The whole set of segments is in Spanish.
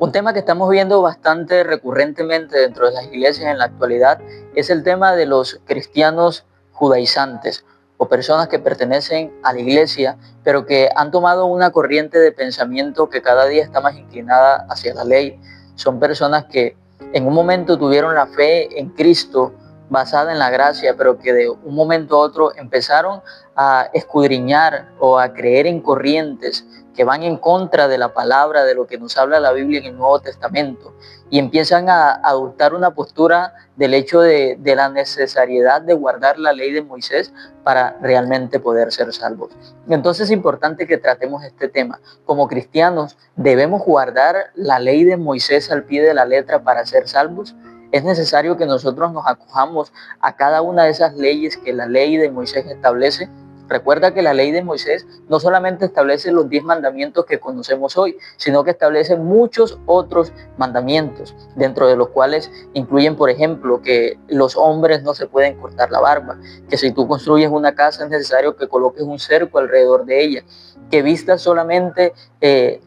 Un tema que estamos viendo bastante recurrentemente dentro de las iglesias en la actualidad es el tema de los cristianos judaizantes o personas que pertenecen a la iglesia, pero que han tomado una corriente de pensamiento que cada día está más inclinada hacia la ley. Son personas que en un momento tuvieron la fe en Cristo basada en la gracia, pero que de un momento a otro empezaron a escudriñar o a creer en corrientes que van en contra de la palabra, de lo que nos habla la Biblia en el Nuevo Testamento, y empiezan a adoptar una postura del hecho de la necesariedad de guardar la ley de Moisés para realmente poder ser salvos. Entonces es importante que tratemos este tema. Como cristianos, ¿debemos guardar la ley de Moisés al pie de la letra para ser salvos? Es necesario que nosotros nos acojamos a cada una de esas leyes que la ley de Moisés establece. Recuerda que la ley de Moisés no solamente establece los 10 mandamientos que conocemos hoy, sino que establece muchos otros mandamientos, dentro de los cuales incluyen, por ejemplo, que los hombres no se pueden cortar la barba, que si tú construyes una casa es necesario que coloques un cerco alrededor de ella, que vistas solamente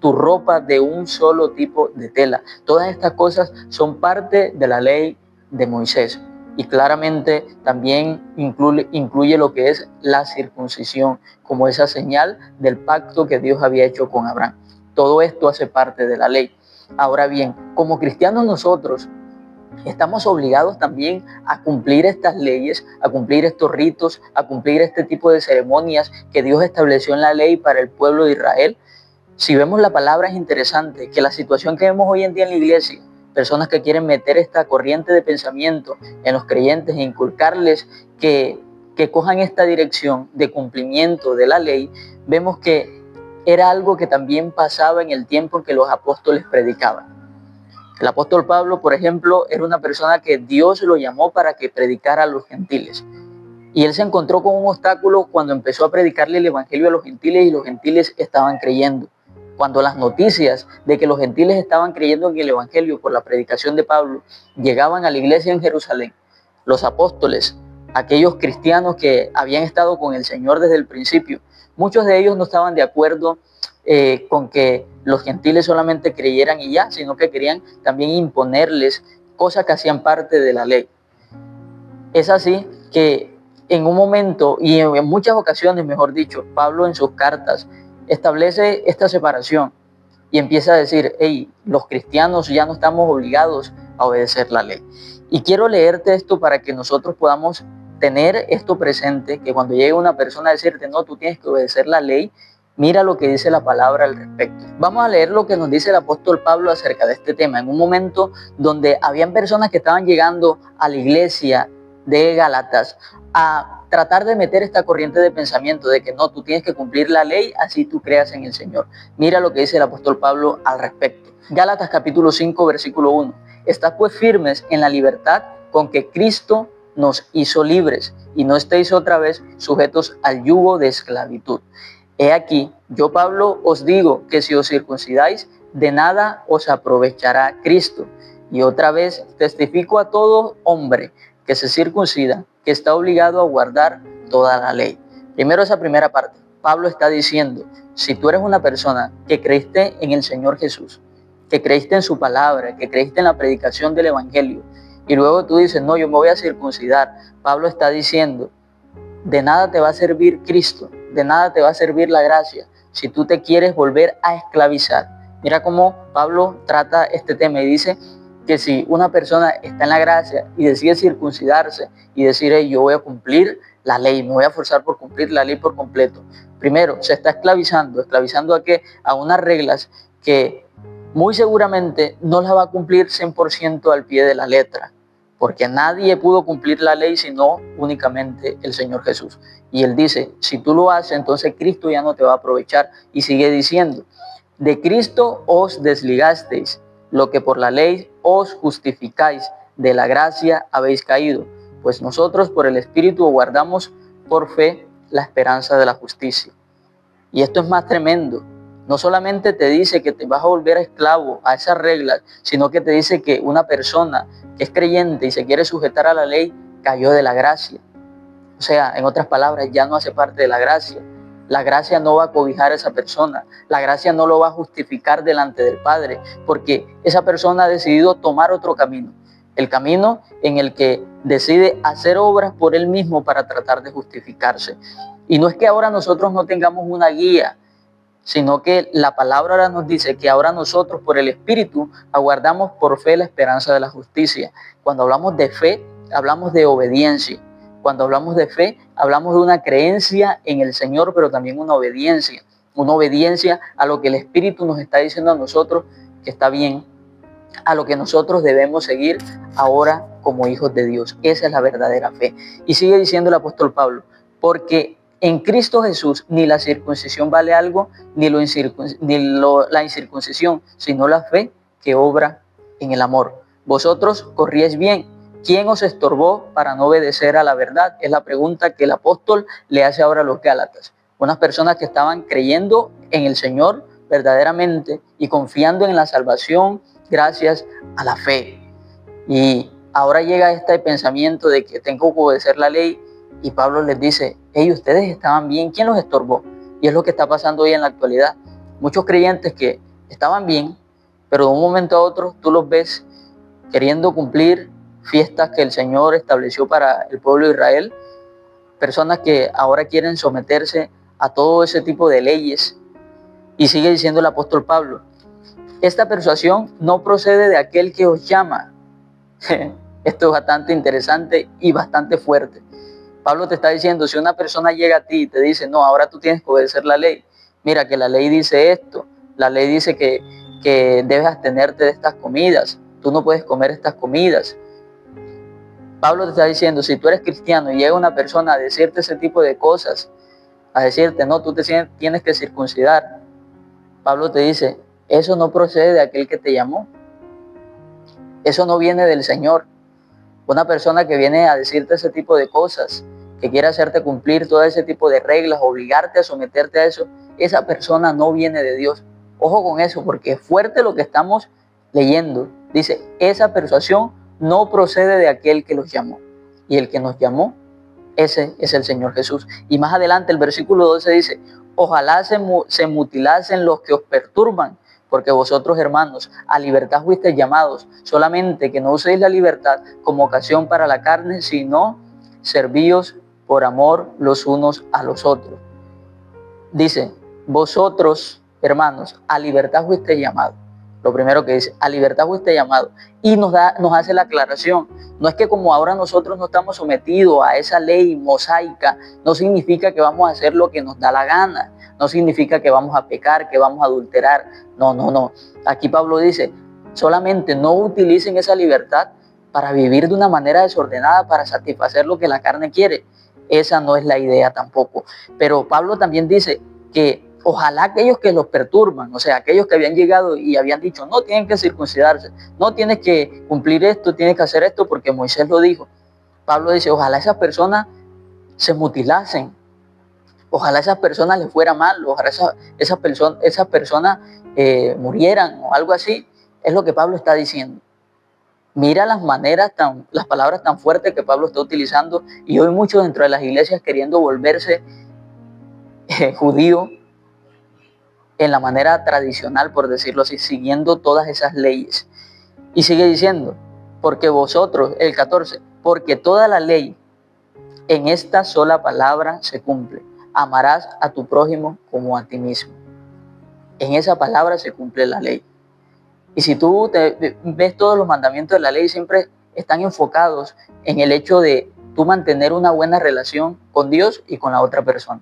tu ropa de un solo tipo de tela. Todas estas cosas son parte de la ley de Moisés. Y claramente también incluye lo que es la circuncisión, como esa señal del pacto que Dios había hecho con Abraham. Todo esto hace parte de la ley. Ahora bien, como cristianos nosotros estamos obligados también a cumplir estas leyes, a cumplir estos ritos, a cumplir este tipo de ceremonias que Dios estableció en la ley para el pueblo de Israel. Si vemos la palabra es interesante, que la situación que vemos hoy en día en la iglesia, personas que quieren meter esta corriente de pensamiento en los creyentes e inculcarles que cojan esta dirección de cumplimiento de la ley, vemos que era algo que también pasaba en el tiempo en que los apóstoles predicaban. El apóstol Pablo, por ejemplo, era una persona que Dios lo llamó para que predicara a los gentiles. Y él se encontró con un obstáculo cuando empezó a predicarle el evangelio a los gentiles y los gentiles estaban creyendo. Cuando las noticias de que los gentiles estaban creyendo en el evangelio por la predicación de Pablo llegaban a la iglesia en Jerusalén, los apóstoles, aquellos cristianos que habían estado con el Señor desde el principio, muchos de ellos no estaban de acuerdo con que los gentiles solamente creyeran y ya, sino que querían también imponerles cosas que hacían parte de la ley. Es así que en un momento y en muchas ocasiones, mejor dicho, Pablo en sus cartas establece esta separación y empieza a decir, hey, los cristianos ya no estamos obligados a obedecer la ley. Y quiero leerte esto para que nosotros podamos tener esto presente, que cuando llegue una persona a decirte, no, tú tienes que obedecer la ley, mira lo que dice la palabra al respecto. Vamos a leer lo que nos dice el apóstol Pablo acerca de este tema, en un momento donde habían personas que estaban llegando a la iglesia de Gálatas a tratar de meter esta corriente de pensamiento de que no, tú tienes que cumplir la ley, así tú creas en el Señor. Mira lo que dice el apóstol Pablo al respecto. Gálatas capítulo 5, versículo 1. Estad pues firmes en la libertad con que Cristo nos hizo libres, y no estéis otra vez sujetos al yugo de esclavitud. He aquí, yo Pablo os digo que si os circuncidáis, de nada os aprovechará Cristo. Y otra vez testifico a todo hombre que se circuncida, que está obligado a guardar toda la ley. Primero esa primera parte. Pablo está diciendo, si tú eres una persona que creíste en el Señor Jesús, que creíste en su palabra, que creíste en la predicación del evangelio, y luego tú dices, no, yo me voy a circuncidar, Pablo está diciendo, de nada te va a servir Cristo, de nada te va a servir la gracia, si tú te quieres volver a esclavizar. Mira cómo Pablo trata este tema y dice que si una persona está en la gracia y decide circuncidarse y decir, hey, yo voy a cumplir la ley, me voy a forzar por cumplir la ley por completo. Primero, se está ¿esclavizando a qué? A unas reglas que muy seguramente no las va a cumplir 100% al pie de la letra, porque nadie pudo cumplir la ley sino únicamente el Señor Jesús. Y él dice, si tú lo haces, entonces Cristo ya no te va a aprovechar. Y sigue diciendo, de Cristo os desligasteis, lo que por la ley os justificáis, de la gracia habéis caído, pues nosotros por el Espíritu guardamos por fe la esperanza de la justicia. Y esto es más tremendo. No solamente te dice que te vas a volver esclavo a esas reglas, sino que te dice que una persona que es creyente y se quiere sujetar a la ley cayó de la gracia. O sea, en otras palabras, ya no hace parte de la gracia. La gracia no va a cobijar a esa persona, la gracia no lo va a justificar delante del Padre, porque esa persona ha decidido tomar otro camino, el camino en el que decide hacer obras por él mismo para tratar de justificarse. Y no es que ahora nosotros no tengamos una guía, sino que la palabra ahora nos dice que ahora nosotros por el Espíritu aguardamos por fe la esperanza de la justicia. Cuando hablamos de fe, hablamos de obediencia. Cuando hablamos de fe, hablamos de una creencia en el Señor, pero también una obediencia a lo que el Espíritu nos está diciendo a nosotros que está bien, a lo que nosotros debemos seguir ahora como hijos de Dios. Esa es la verdadera fe. Y sigue diciendo el apóstol Pablo, porque en Cristo Jesús ni la circuncisión vale algo, ni la incircuncisión, sino la fe que obra en el amor. Vosotros corríais bien. ¿Quién os estorbó para no obedecer a la verdad? Es la pregunta que el apóstol le hace ahora a los Gálatas. Unas personas que estaban creyendo en el Señor verdaderamente y confiando en la salvación gracias a la fe. Y ahora llega este pensamiento de que tengo que obedecer la ley y Pablo les dice, hey, ustedes estaban bien, ¿quién los estorbó? Y es lo que está pasando hoy en la actualidad. Muchos creyentes que estaban bien, pero de un momento a otro tú los ves queriendo cumplir fiestas que el Señor estableció para el pueblo de Israel, personas que ahora quieren someterse a todo ese tipo de leyes. Y sigue diciendo el apóstol Pablo, esta persuasión no procede de aquel que os llama. Esto es bastante interesante y bastante fuerte. Pablo te está diciendo, si una persona llega a ti y te dice, no, ahora tú tienes que obedecer la ley. Mira que la ley dice esto, la ley dice que debes abstenerte de estas comidas, tú no puedes comer estas comidas. Pablo te está diciendo, si tú eres cristiano y llega una persona a decirte ese tipo de cosas, a decirte, no, tú te tienes que circuncidar, Pablo te dice, eso no procede de aquel que te llamó. Eso no viene del Señor. Una persona que viene a decirte ese tipo de cosas, que quiere hacerte cumplir todo ese tipo de reglas, obligarte a someterte a eso, esa persona no viene de Dios. Ojo con eso, porque es fuerte lo que estamos leyendo. Dice, esa persuasión no procede de aquel que los llamó. Y el que nos llamó, ese es el Señor Jesús. Y más adelante el versículo 12 dice, ojalá se mutilasen los que os perturban, porque vosotros, hermanos, a libertad fuisteis llamados, solamente que no uséis la libertad como ocasión para la carne, sino servíos por amor los unos a los otros. Dice, vosotros, hermanos, a libertad fuisteis llamados. Lo primero que dice, a libertad fuisteis llamados. Y nos hace la aclaración. No es que como ahora nosotros no estamos sometidos a esa ley mosaica, no significa que vamos a hacer lo que nos da la gana. No significa que vamos a pecar, que vamos a adulterar. No. Aquí Pablo dice, solamente no utilicen esa libertad para vivir de una manera desordenada, para satisfacer lo que la carne quiere. Esa no es la idea tampoco. Pero Pablo también dice que ojalá aquellos que los perturban, o sea, aquellos que habían llegado y habían dicho, no tienen que circuncidarse, no tienes que cumplir esto, tienes que hacer esto porque Moisés lo dijo. Pablo dice, ojalá esas personas se mutilasen, ojalá esas personas les fuera mal, ojalá esas personas murieran o algo así. Es lo que Pablo está diciendo. Mira las palabras tan fuertes que Pablo está utilizando, y hoy muchos dentro de las iglesias queriendo volverse judío en la manera tradicional, por decirlo así, siguiendo todas esas leyes. Y sigue diciendo, porque vosotros, el 14, porque toda la ley en esta sola palabra se cumple. Amarás a tu prójimo como a ti mismo. En esa palabra se cumple la ley. Y si tú ves todos los mandamientos de la ley, siempre están enfocados en el hecho de tú mantener una buena relación con Dios y con la otra persona.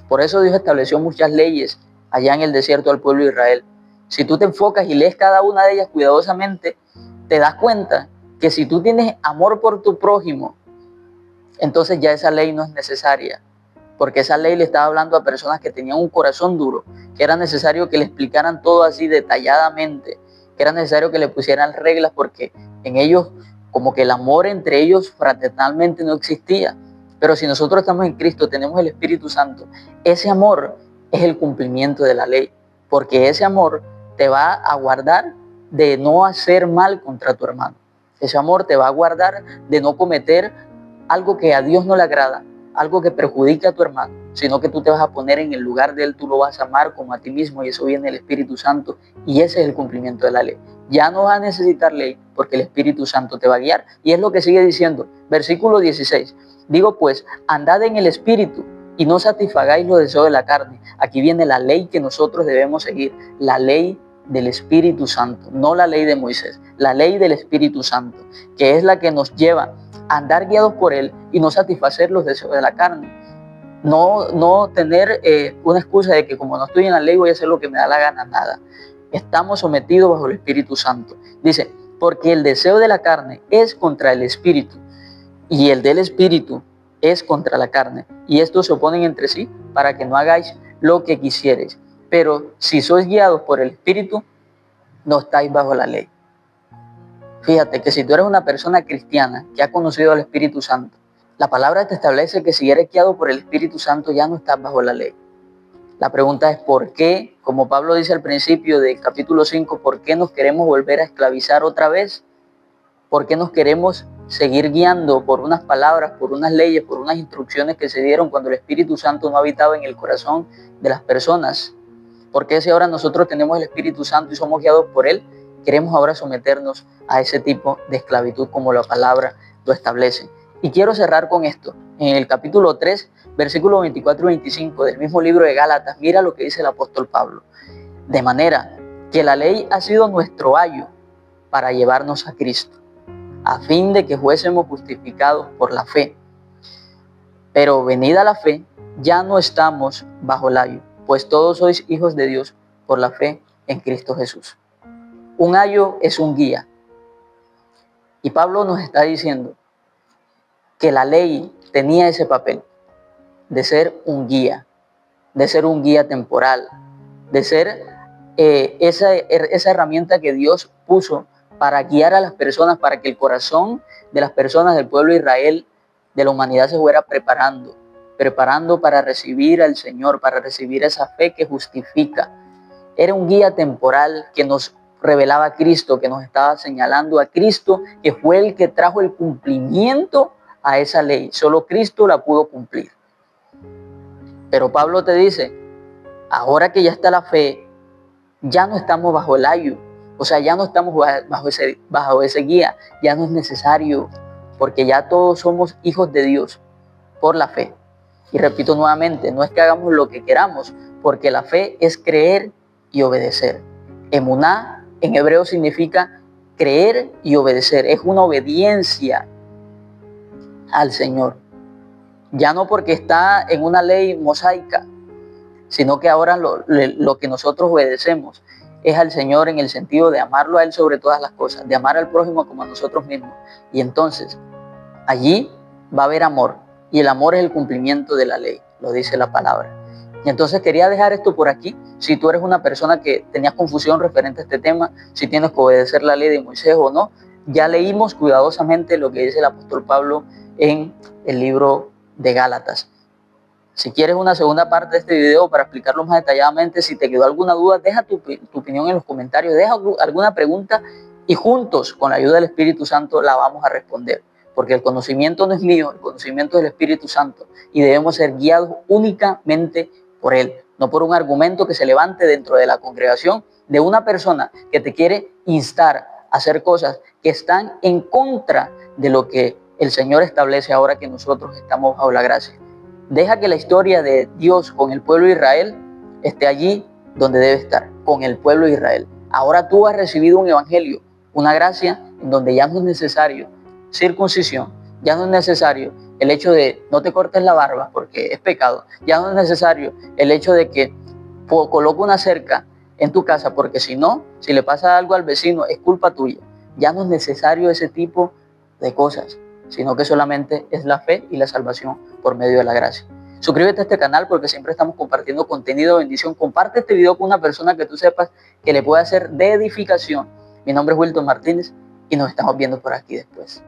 Por eso Dios estableció muchas leyes allá en el desierto al pueblo de Israel. Si tú te enfocas y lees cada una de ellas cuidadosamente, te das cuenta que si tú tienes amor por tu prójimo, entonces ya esa ley no es necesaria, porque esa ley le estaba hablando a personas que tenían un corazón duro, que era necesario que le explicaran todo así detalladamente, que era necesario que le pusieran reglas, porque en ellos como que el amor entre ellos fraternalmente no existía. Pero si nosotros estamos en Cristo, tenemos el Espíritu Santo, ese amor es el cumplimiento de la ley, porque ese amor te va a guardar de no hacer mal contra tu hermano. Ese amor te va a guardar de no cometer algo que a Dios no le agrada, algo que perjudique a tu hermano. sino que tú te vas a poner en el lugar de Él, tú lo vas a amar como a ti mismo y eso viene del Espíritu Santo y ese es el cumplimiento de la ley. Ya no vas a necesitar ley porque el Espíritu Santo te va a guiar y es lo que sigue diciendo, versículo 16. Digo pues, andad en el Espíritu y no satisfagáis los deseos de la carne. Aquí viene la ley que nosotros debemos seguir, la ley del Espíritu Santo, no la ley de Moisés, la ley del Espíritu Santo, que es la que nos lleva a andar guiados por Él y no satisfacer los deseos de la carne. No tener una excusa de que como no estoy en la ley voy a hacer lo que me da la gana, nada. Estamos sometidos bajo el Espíritu Santo. Dice, porque el deseo de la carne es contra el Espíritu y el del Espíritu es contra la carne. Y estos se oponen entre sí para que no hagáis lo que quisierais. Pero si sois guiados por el Espíritu, no estáis bajo la ley. Fíjate que si tú eres una persona cristiana que ha conocido al Espíritu Santo, la palabra te establece que si eres guiado por el Espíritu Santo ya no estás bajo la ley. La pregunta es ¿por qué? Como Pablo dice al principio del capítulo 5, ¿por qué nos queremos volver a esclavizar otra vez? ¿Por qué nos queremos seguir guiando por unas palabras, por unas leyes, por unas instrucciones que se dieron cuando el Espíritu Santo no habitaba en el corazón de las personas? ¿Por qué si ahora nosotros tenemos el Espíritu Santo y somos guiados por Él, queremos ahora someternos a ese tipo de esclavitud como la palabra lo establece? Y quiero cerrar con esto. En el capítulo 3, versículos 24 y 25 del mismo libro de Gálatas, mira lo que dice el apóstol Pablo. De manera que la ley ha sido nuestro ayo para llevarnos a Cristo, a fin de que fuésemos justificados por la fe. Pero venida la fe, ya no estamos bajo el ayo, pues todos sois hijos de Dios por la fe en Cristo Jesús. Un ayo es un guía. Y Pablo nos está diciendo que la ley tenía ese papel de ser un guía temporal, de ser esa herramienta que Dios puso para guiar a las personas, para que el corazón de las personas del pueblo de Israel, de la humanidad, se fuera preparando para recibir al Señor, para recibir esa fe que justifica. Era un guía temporal que nos revelaba a Cristo, que nos estaba señalando a Cristo, que fue el que trajo el cumplimiento a esa ley. Solo Cristo la pudo cumplir. Pero Pablo te dice, ahora que ya está la fe, ya no estamos bajo el ayo, o sea, ya no estamos bajo ese guía, ya no es necesario, porque ya todos somos hijos de Dios por la fe. Y repito nuevamente, no es que hagamos lo que queramos, porque la fe es creer y obedecer. Emuná en hebreo significa creer y obedecer, es una obediencia al Señor. Ya no porque está en una ley mosaica, sino que ahora lo que nosotros obedecemos es al Señor en el sentido de amarlo a Él sobre todas las cosas, de amar al prójimo como a nosotros mismos. Y entonces, allí va a haber amor, y el amor es el cumplimiento de la ley, lo dice la palabra. Y entonces quería dejar esto por aquí. Si tú eres una persona que tenías confusión referente a este tema, si tienes que obedecer la ley de Moisés o no, ya leímos cuidadosamente lo que dice el apóstol Pablo en el libro de Gálatas. Si quieres una segunda parte de este video para explicarlo más detalladamente, si te quedó alguna duda, deja tu opinión en los comentarios, deja alguna pregunta y juntos, con la ayuda del Espíritu Santo, la vamos a responder. Porque el conocimiento no es mío, el conocimiento es del Espíritu Santo y debemos ser guiados únicamente por Él, no por un argumento que se levante dentro de la congregación de una persona que te quiere instar a hacer cosas que están en contra de lo que el Señor establece ahora que nosotros estamos bajo la gracia. Deja que la historia de Dios con el pueblo de Israel esté allí donde debe estar, con el pueblo de Israel. Ahora tú has recibido un evangelio, una gracia en donde ya no es necesario circuncisión, ya no es necesario el hecho de no te cortes la barba porque es pecado, ya no es necesario el hecho de que coloque una cerca en tu casa porque si no, si le pasa algo al vecino es culpa tuya. Ya no es necesario ese tipo de cosas, sino que solamente es la fe y la salvación por medio de la gracia. Suscríbete a este canal porque siempre estamos compartiendo contenido de bendición. Comparte este video con una persona que tú sepas que le puede hacer de edificación. Mi nombre es Wilton Martínez y nos estamos viendo por aquí después.